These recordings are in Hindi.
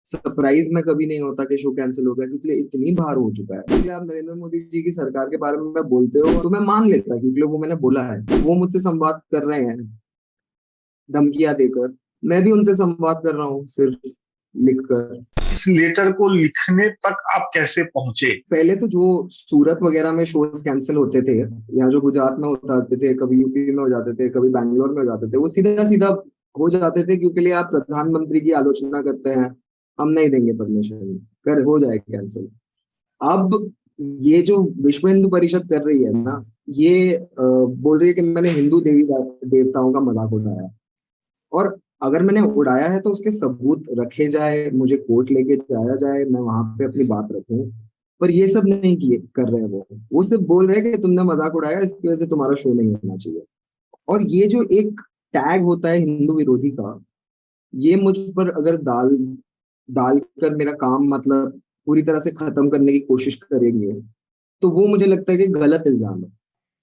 सरप्राइज में कभी नहीं होता कि शो कैंसिल हो गया, क्योंकि इतनी बार हो चुका है। इसलिए आप नरेंद्र मोदी जी की सरकार के बारे में बोलते हो तो मैं मान लेता, क्योंकि वो मैंने बोला है, वो मुझसे संवाद कर रहे हैं धमकियां देकर। मैं भी उनसे संवाद कर रहा हूँ सिर्फ लिखकर। इस लेटर को लिखने तक आप कैसे पहुंचे? पहले तो जो सूरत वगैरह में शोज कैंसिल होते थे, या जो गुजरात में होते थे, कभी यूपी में हो जाते थे, कभी बैंगलोर में हो जाते थे, वो सीधा सीधा हो जाते थे, क्योंकि लिए आप प्रधानमंत्री की आलोचना करते हैं, हम नहीं देंगे परमिशन, कर हो जाए कैंसिल। अब ये जो विश्व हिंदू परिषद कर रही है ना, ये बोल रही है कि मैंने हिंदू देवी देवताओं का मजाक उड़ाया। और अगर मैंने उड़ाया है तो उसके सबूत रखे जाए, मुझे कोर्ट लेके जाया जाए, मैं वहां पे अपनी बात रखूं। पर ये सब नहीं किए कर रहे हैं। वो सिर्फ बोल रहे हैं कि तुमने मजाक उड़ाया, इसकी वजह से तुम्हारा शो नहीं होना चाहिए। और ये जो एक टैग होता है हिंदू विरोधी का, ये मुझ पर अगर डाल डाल कर मेरा काम मतलब पूरी तरह से खत्म करने की कोशिश करेंगे, तो वो मुझे लगता है कि गलत इल्जाम है।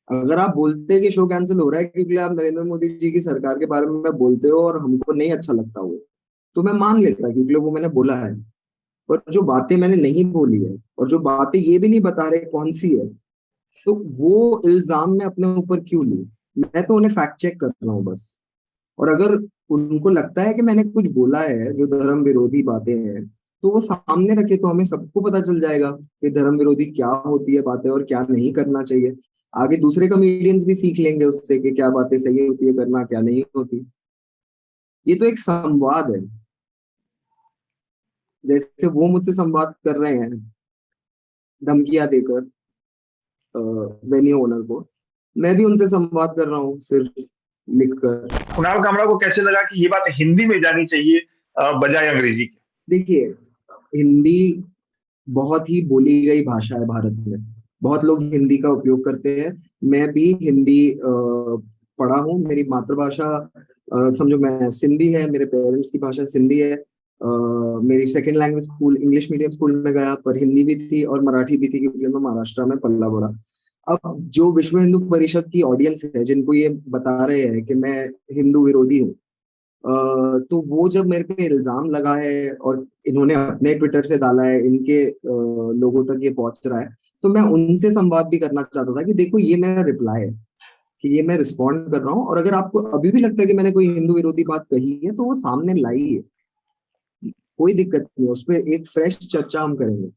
अगर आप बोलते हैं कि शो कैंसिल हो रहा है क्योंकि आप नरेंद्र मोदी जी की सरकार के बारे में बोलते हो और हमको नहीं अच्छा लगता वो, तो मैं मान लेता, क्योंकि वो मैंने बोला है। पर जो बातें मैंने नहीं बोली है, और जो बातें ये भी नहीं बता रहे कौन सी है, तो वो इल्जाम मैं अपने ऊपर क्यों लूं? मैं तो उन्हें फैक्ट चेक कर रहा हूँ बस। और अगर उनको लगता है कि मैंने कुछ बोला है जो धर्म विरोधी बातें हैं, तो वो सामने रखे, तो हमें सबको पता चल जाएगा कि धर्म विरोधी क्या होती है बातें और क्या नहीं करना चाहिए। आगे दूसरे कॉमेडियंस भी सीख लेंगे उससे कि क्या बातें सही होती है करना, क्या नहीं होती। ये तो एक संवाद है। जैसे वो मुझसे संवाद कर रहे हैं धमकियां देकर वेन्यू ओनर को, मैं भी उनसे संवाद कर रहा हूँ सिर्फ लिखकर। कुणाल कामरा को कैसे लगा कि ये बात हिंदी में जानी चाहिए बजाय अंग्रेजी के? देखिए, हिंदी बहुत ही बोली गई भाषा है भारत में। बहुत लोग हिंदी का उपयोग करते हैं। मैं भी हिंदी पढ़ा हूँ। मेरी मातृभाषा समझो मैं सिंधी है, मेरे पेरेंट्स की भाषा सिंधी है। मेरी second language school English medium school में गया, पर हिंदी भी थी और मराठी भी थी, क्योंकि मैं महाराष्ट्र में पल्ला बड़ा। अब जो विश्व हिंदू परिषद की ऑडियंस है, जिनको ये बता रहे हैं कि मैं हिंदू विरोधी हूँ, तो वो जब मेरे पे इल्जाम लगा है और इन्होंने अपने ट्विटर से डाला है, इनके लोगों तक ये पहुंच रहा है, तो मैं उनसे संवाद भी करना चाहता था कि देखो ये मेरा रिप्लाई है, कि ये मैं रिस्पॉन्ड कर रहा हूँ, और अगर आपको अभी भी लगता है कि मैंने कोई हिंदू विरोधी बात कही है तो वो सामने लाइए। कोई दिक्कत नहीं है, उस पर एक फ्रेश चर्चा हम करेंगे।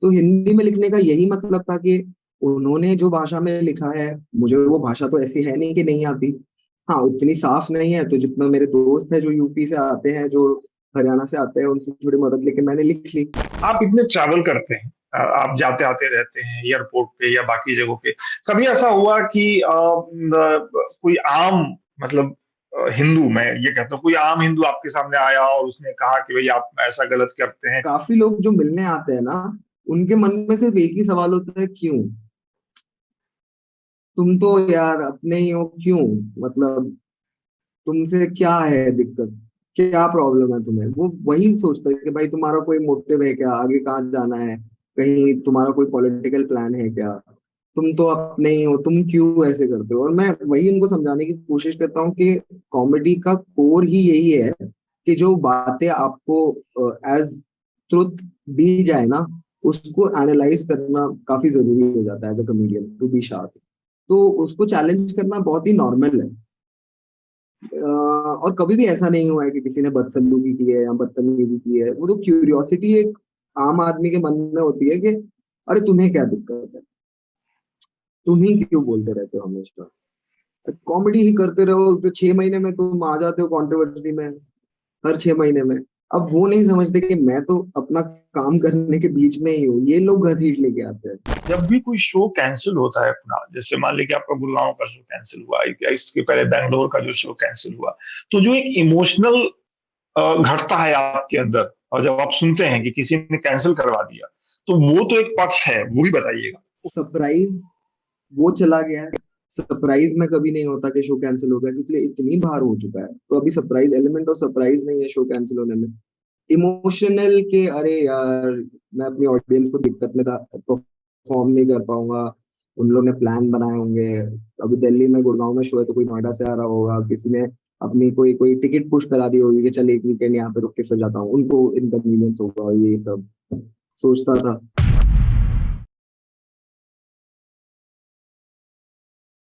तो हिंदी में लिखने का यही मतलब था कि उन्होंने जो भाषा में लिखा है, मुझे वो भाषा तो ऐसी है नहीं कि नहीं आती। हाँ, उतनी साफ नहीं है, तो जितना मेरे दोस्त हैं जो यूपी से आते हैं, जो हरियाणा से आते हैं, उनसे थोड़ी मदद लेके मैंने लिख ली। आप इतने ट्रैवल करते हैं, आप जाते आते रहते हैं एयरपोर्ट पे या बाकी जगहों पे, कभी ऐसा हुआ कि कोई आम, मतलब हिंदू, मैं ये कहता हूँ, कोई आम हिंदू आपके सामने आया और उसने कहा कि भाई आप ऐसा गलत करते हैं? काफी लोग जो मिलने आते हैं ना, उनके मन में सिर्फ एक ही सवाल होता है, क्यों? तुम तो यार अपने ही हो, क्यों? मतलब तुमसे क्या है दिक्कत? क्या प्रॉब्लम है तुम्हें? वो वही सोचता है कि भाई तुम्हारा कोई मोटिव है क्या, आगे कहाँ जाना है, कहीं तुम्हारा कोई पॉलिटिकल प्लान है क्या? तुम तो अपने ही हो, तुम क्यों ऐसे करते हो? और मैं वही उनको समझाने की कोशिश करता हूँ कि कॉमेडी का कोर ही यही है कि जो बातें आपको एज ट्रुथ दी जाए ना, उसको एनालाइज करना काफी जरूरी हो जाता है as a comedian to be sharp. तो उसको चैलेंज करना बहुत ही नॉर्मल है। और कभी भी ऐसा नहीं हुआ है कि किसी ने बदसलूकी की है या बदतमीजी की है। वो तो क्यूरियोसिटी एक आम आदमी के मन में होती है कि अरे तुम्हें क्या दिक्कत है, तुम ही क्यों बोलते रहते हो हमेशा, कॉमेडी ही करते रहो, तो 6 महीने में तुम आ जाते हो कंट्रोवर्सी में, हर 6 महीने में। अब वो नहीं समझते कि मैं तो अपना काम करने के बीच में ही हूँ, ये लोग घसीट लेके आते हैं। जब भी कोई शो कैंसिल होता है अपना, जैसे मान लीजिए आपका गुड़गांव का शो कैंसिल हुआ या इसके पहले बैंगलोर का जो शो कैंसिल हुआ, तो जो एक इमोशनल घटता है आपके अंदर, और जब आप सुनते हैं कि किसी ने कैंसिल करवा दिया, तो वो तो एक पक्ष है, वो भी बताइएगा। सरप्राइज वो चला गया है। सरप्राइज में कभी नहीं होता कि शो कैंसिल हो गया, क्योंकि इतनी बार हो चुका है, तो अभी सरप्राइज एलिमेंट और सरप्राइज नहीं है शो कैंसिल होने में। इमोशनल के अरे यार, मैं अपनी ऑडियंस को दिक्कत में था, परफॉर्म नहीं कर पाऊंगा, उन लोगों ने प्लान बनाए होंगे, अभी दिल्ली में गुड़गांव में शो है तो कोई नोएडा से आ रहा होगा, किसी ने अपनी कोई कोई टिकट पुश करा दी होगी कि चल एक वीकेंड यहाँ पे रुक के फिर जाता हूँ, उनको इनकन्वीनियंस होगा और ये सब सोचता था।